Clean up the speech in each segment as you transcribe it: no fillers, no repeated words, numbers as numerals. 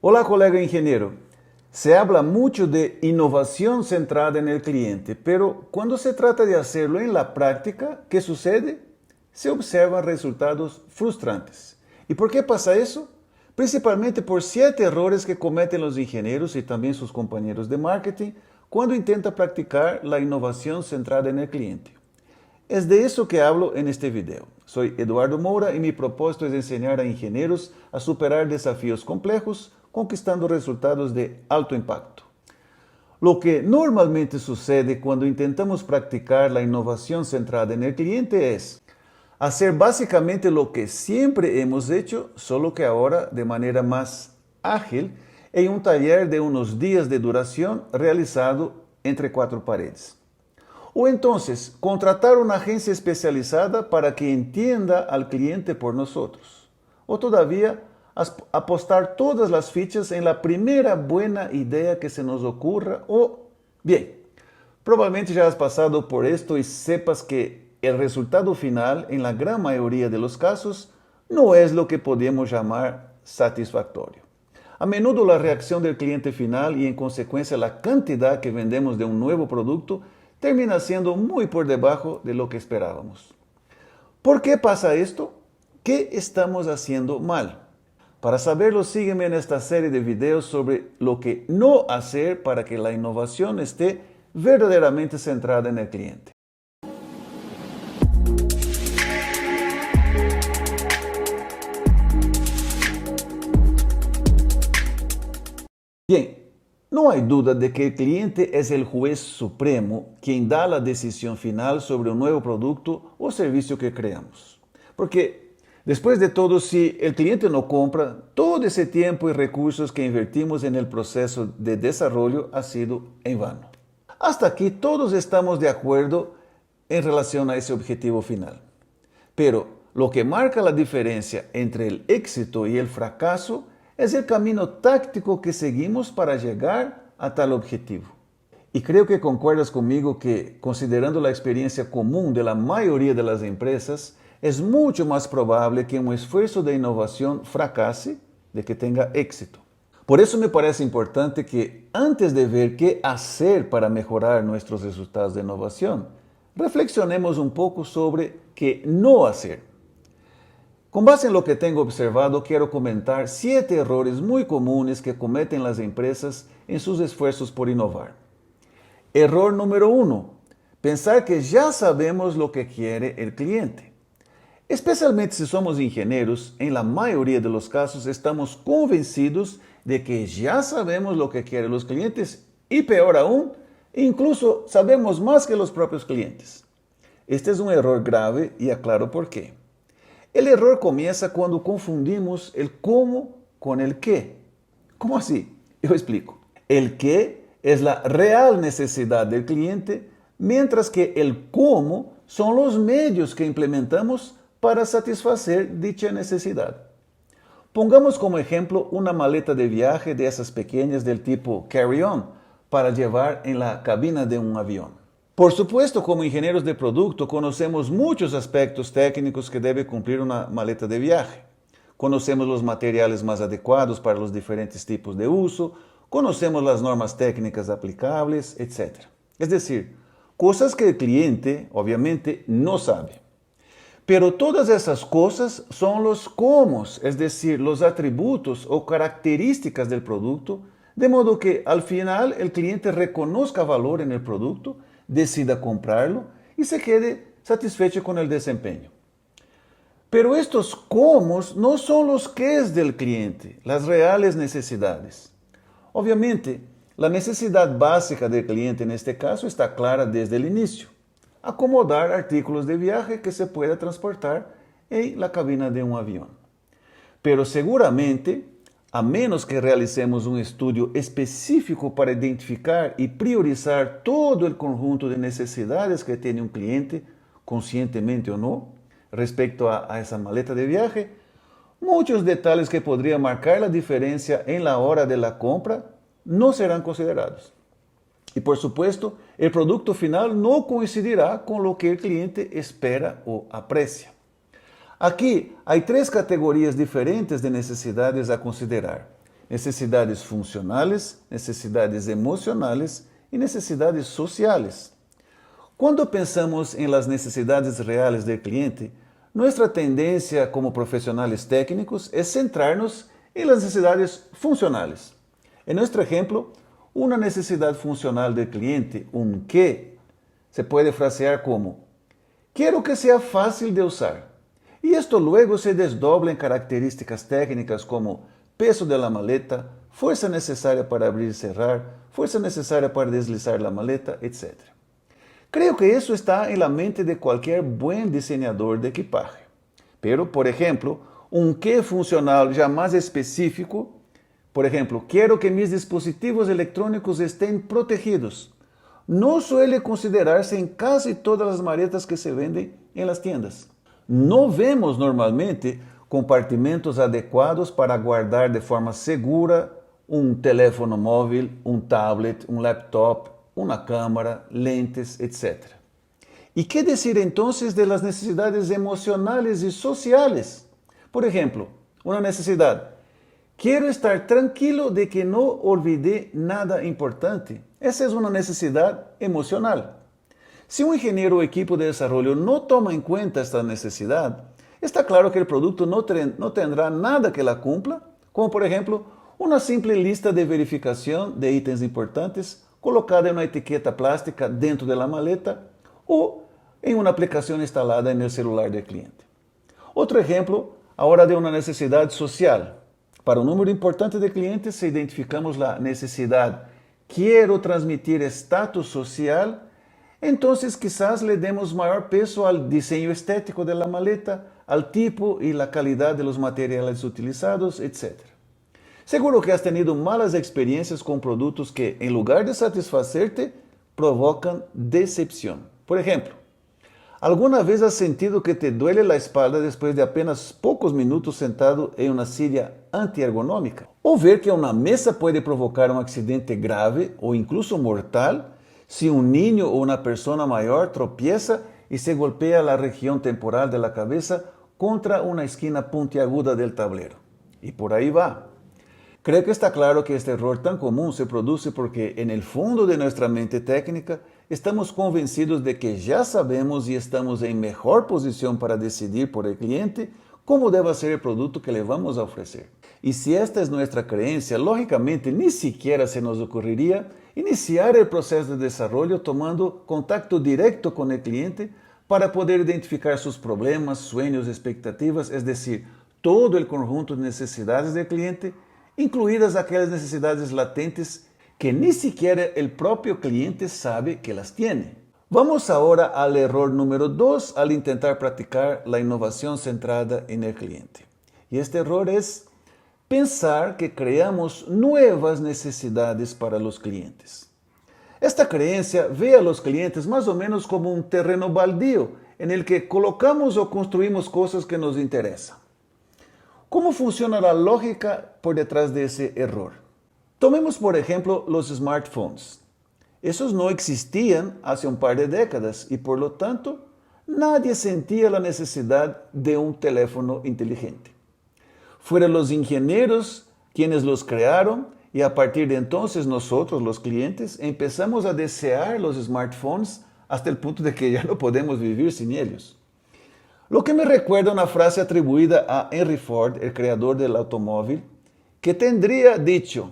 Hola, colega ingeniero. Se habla mucho de innovación centrada en el cliente, pero cuando se trata de hacerlo en la práctica, ¿qué sucede? Se observan resultados frustrantes. ¿Y por qué pasa eso? Principalmente por 7 errores que cometen los ingenieros y también sus compañeros de marketing cuando intentan practicar la innovación centrada en el cliente. Es de eso que hablo en este video. Soy Eduardo Moura y mi propósito es enseñar a ingenieros a superar desafíos complejos, conquistando resultados de alto impacto. Lo que normalmente sucede cuando intentamos practicar la innovación centrada en el cliente es hacer básicamente lo que siempre hemos hecho, solo que ahora de manera más ágil, en un taller de unos días de duración realizado entre 4 paredes. O entonces, contratar una agencia especializada para que entienda al cliente por nosotros. O todavía, apostar todas las fichas en la primera buena idea que se nos ocurra. O, bien, probablemente ya has pasado por esto y sepas que el resultado final, en la gran mayoría de los casos, no es lo que podemos llamar satisfactorio. A menudo la reacción del cliente final y en consecuencia la cantidad que vendemos de un nuevo producto termina siendo muy por debajo de lo que esperábamos. ¿Por qué pasa esto? ¿Qué estamos haciendo mal? Para saberlo, sígueme en esta serie de videos sobre lo que no hacer para que la innovación esté verdaderamente centrada en el cliente. Bien, no hay duda de que el cliente es el juez supremo quien da la decisión final sobre un nuevo producto o servicio que creamos. Porque, después de todo, si el cliente no compra, todo ese tiempo y recursos que invertimos en el proceso de desarrollo ha sido en vano. Hasta aquí todos estamos de acuerdo en relación a ese objetivo final. Pero lo que marca la diferencia entre el éxito y el fracaso es el camino táctico que seguimos para llegar a tal objetivo. Y creo que concuerdas conmigo que, considerando la experiencia común de la mayoría de las empresas, es mucho más probable que un esfuerzo de innovación fracase de que tenga éxito. Por eso me parece importante que, antes de ver qué hacer para mejorar nuestros resultados de innovación, reflexionemos un poco sobre qué no hacer. Con base en lo que tengo observado, quiero comentar 7 errores muy comunes que cometen las empresas en sus esfuerzos por innovar. Error número 1. Pensar que ya sabemos lo que quiere el cliente. Especialmente si somos ingenieros, en la mayoría de los casos estamos convencidos de que ya sabemos lo que quieren los clientes y, peor aún, incluso sabemos más que los propios clientes. Este es un error grave y aclaro por qué. El error comienza cuando confundimos el cómo con el qué. ¿Cómo así? Yo explico. El qué es la real necesidad del cliente, mientras que el cómo son los medios que implementamos para satisfacer dicha necesidad. Pongamos como ejemplo una maleta de viaje de esas pequeñas del tipo carry-on para llevar en la cabina de un avión. Por supuesto, como ingenieros de producto, conocemos muchos aspectos técnicos que debe cumplir una maleta de viaje. Conocemos los materiales más adecuados para los diferentes tipos de uso, conocemos las normas técnicas aplicables, etc. Es decir, cosas que el cliente, obviamente, no sabe. Pero todas esas cosas son los cómo, es decir, los atributos o características del producto, de modo que al final el cliente reconozca valor en el producto, decida comprarlo y se quede satisfecho con el desempeño. Pero estos cómo no son los qués del cliente, las reales necesidades. Obviamente, la necesidad básica del cliente en este caso está clara desde el inicio. Acomodar artículos de viaje que se pueda transportar en la cabina de un avión. Pero seguramente, a menos que realicemos un estudio específico para identificar y priorizar todo el conjunto de necesidades que tiene un cliente, conscientemente o no, respecto a esa maleta de viaje, muchos detalles que podrían marcar la diferencia en la hora de la compra no serán considerados. Y por supuesto, el producto final no coincidirá con lo que el cliente espera o aprecia. Aquí hay 3 categorías diferentes de necesidades a considerar. necessidades funcionales, necessidades emocionales e necessidades sociales. Quando pensamos em las necessidades reales del cliente, nuestra tendencia como profesionales técnicos es centrarnos en las necesidades funcionales. En nuestro ejemplo, una necesidad funcional del cliente, un qué, se puede frasear como: quiero que sea fácil de usar. Y esto luego se desdobla en características técnicas como peso de la maleta, fuerza necesaria para abrir y cerrar, fuerza necesaria para deslizar la maleta, etc. Creo que eso está en la mente de cualquier buen diseñador de equipaje. Pero, por ejemplo, un qué funcional ya más específico, por ejemplo, quiero que mis dispositivos electrónicos estén protegidos, no suele considerarse en casi todas las maletas que se venden en las tiendas. No vemos normalmente compartimentos adequados para guardar de forma segura un teléfono móvil, un tablet, un laptop, una cámara, lentes, etc. ¿Y qué decir entonces de las necesidades emocionales y sociales? Por ejemplo, una necesidad: quiero estar tranquilo de que no olvidé nada importante. Esa es una necesidad emocional. Si un ingeniero o equipo de desarrollo no toma en cuenta esta necesidad, está claro que el producto no tendrá nada que la cumpla, como por ejemplo, una simple lista de verificación de ítems importantes colocada en una etiqueta plástica dentro de la maleta o en una aplicación instalada en el celular del cliente. Otro ejemplo, ahora de una necesidad social. Para un número importante de clientes, se identificamos la necesidad: quiero transmitir estatus social. Entonces quizás le demos mayor peso al diseño estético de la maleta, al tipo y la calidad de los materiales utilizados, etc. Seguro que has tenido malas experiencias con productos que, en lugar de satisfacerte, provocan decepción. Por ejemplo, ¿alguna vez has sentido que te duele la espalda después de apenas pocos minutos sentado en una silla antiergonómica? ¿O ver que una mesa puede provocar un accidente grave o incluso mortal si un niño o una persona mayor tropieza y se golpea la región temporal de la cabeza contra una esquina puntiaguda del tablero? Y por ahí va. Creo que está claro que este error tan común se produce porque en el fondo de nuestra mente técnica estamos convencidos de que ya sabemos y estamos en mejor posición para decidir por el cliente cómo debe ser el producto que le vamos a ofrecer. Y si esta es nuestra creencia, lógicamente ni siquiera se nos ocurriría iniciar el proceso de desarrollo tomando contacto directo con el cliente para poder identificar sus problemas, sueños, expectativas, es decir, todo el conjunto de necesidades del cliente, incluídas aquellas necesidades latentes que ni siquiera el propio cliente sabe que las tiene. Vamos ahora al error número 2 al intentar practicar la innovación centrada en el cliente. Y este error es pensar que creamos nuevas necesidades para los clientes. Esta creencia ve a los clientes más o menos como un terreno baldío en el que colocamos o construimos cosas que nos interesan. ¿Cómo funciona la lógica por detrás de ese error? Tomemos por ejemplo los smartphones. Esos no existían hace un par de décadas y por lo tanto nadie sentía la necesidad de un teléfono inteligente. Fueron los ingenieros quienes los crearon y a partir de entonces nosotros, los clientes, empezamos a desear los smartphones hasta el punto de que ya no podemos vivir sin ellos. Lo que me recuerda una frase atribuida a Henry Ford, el creador del automóvil, que tendría dicho: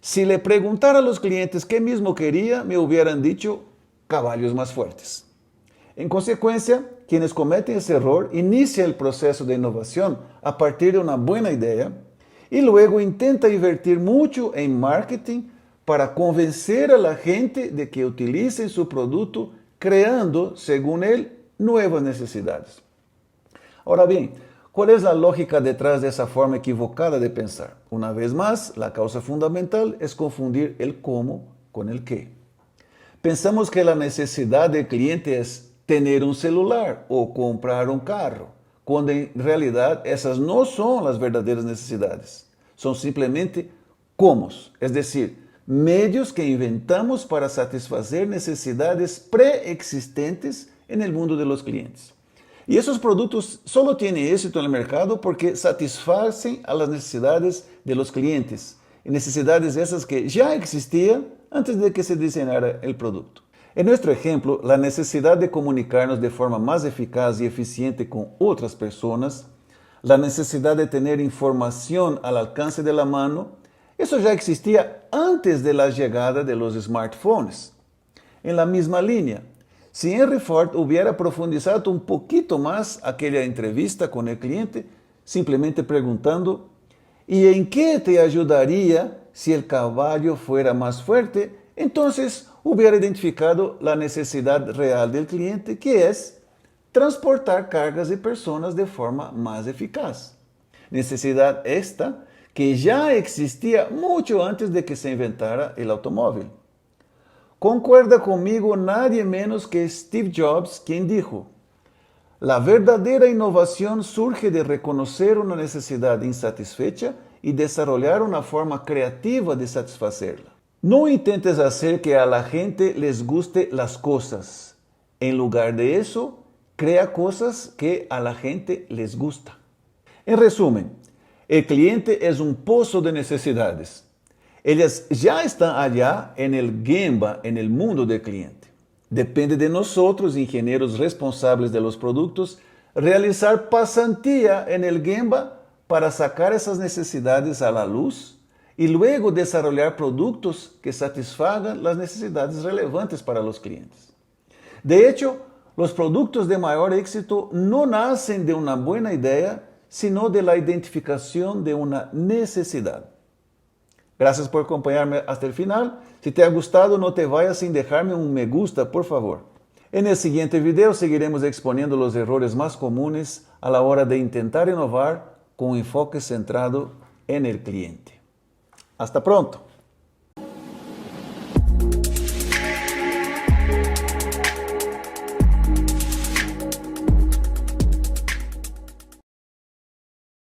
si le preguntara a los clientes qué mismo quería, me hubieran dicho caballos más fuertes. En consecuencia, quienes cometen ese error inician el proceso de innovación a partir de una buena idea y luego intenta invertir mucho en marketing para convencer a la gente de que utilicen su producto, creando, según él, nuevas necesidades. Ahora bien, ¿cuál es la lógica detrás de esa forma equivocada de pensar? Una vez más, la causa fundamental es confundir el cómo con el qué. Pensamos que la necesidad del cliente es tener un celular o comprar un carro, cuando en realidad esas no son las verdaderas necesidades. Son simplemente cómo, es decir, medios que inventamos para satisfacer necesidades preexistentes en el mundo de los clientes. Y esos productos solo tienen éxito en el mercado porque satisfacen a las necesidades de los clientes, y necesidades esas que ya existían antes de que se diseñara el producto. En nuestro ejemplo, la necesidad de comunicarnos de forma más eficaz y eficiente con otras personas, la necesidad de tener información al alcance de la mano, eso ya existía antes de la llegada de los smartphones. En la misma línea, si Henry Ford hubiera profundizado un poquito más aquella entrevista con el cliente, simplemente preguntando, ¿y en qué te ayudaría si el caballo fuera más fuerte? Entonces hubiera identificado la necesidad real del cliente, que es transportar cargas y personas de forma más eficaz. Necesidad esta que ya existía mucho antes de que se inventara el automóvil. Concuerda conmigo nadie menos que Steve Jobs, quien dijo, la verdadera innovación surge de reconocer una necesidad insatisfecha y desarrollar una forma creativa de satisfacerla. No intentes hacer que a la gente les guste las cosas. En lugar de eso, crea cosas que a la gente les gusta. En resumen, el cliente es un pozo de necesidades. Ellas ya están allá en el Gemba, en el mundo del cliente. Depende de nosotros, ingenieros responsables de los productos, realizar pasantía en el Gemba para sacar esas necesidades a la luz y luego desarrollar productos que satisfagan las necesidades relevantes para los clientes. De hecho, los productos de mayor éxito no nacen de una buena idea, sino de la identificación de una necesidad. Gracias por acompañarme hasta el final. Si te ha gustado, no te vayas sin dejarme un me gusta, por favor. En el siguiente video seguiremos exponiendo los errores más comunes a la hora de intentar innovar con un enfoque centrado en el cliente. Hasta pronto.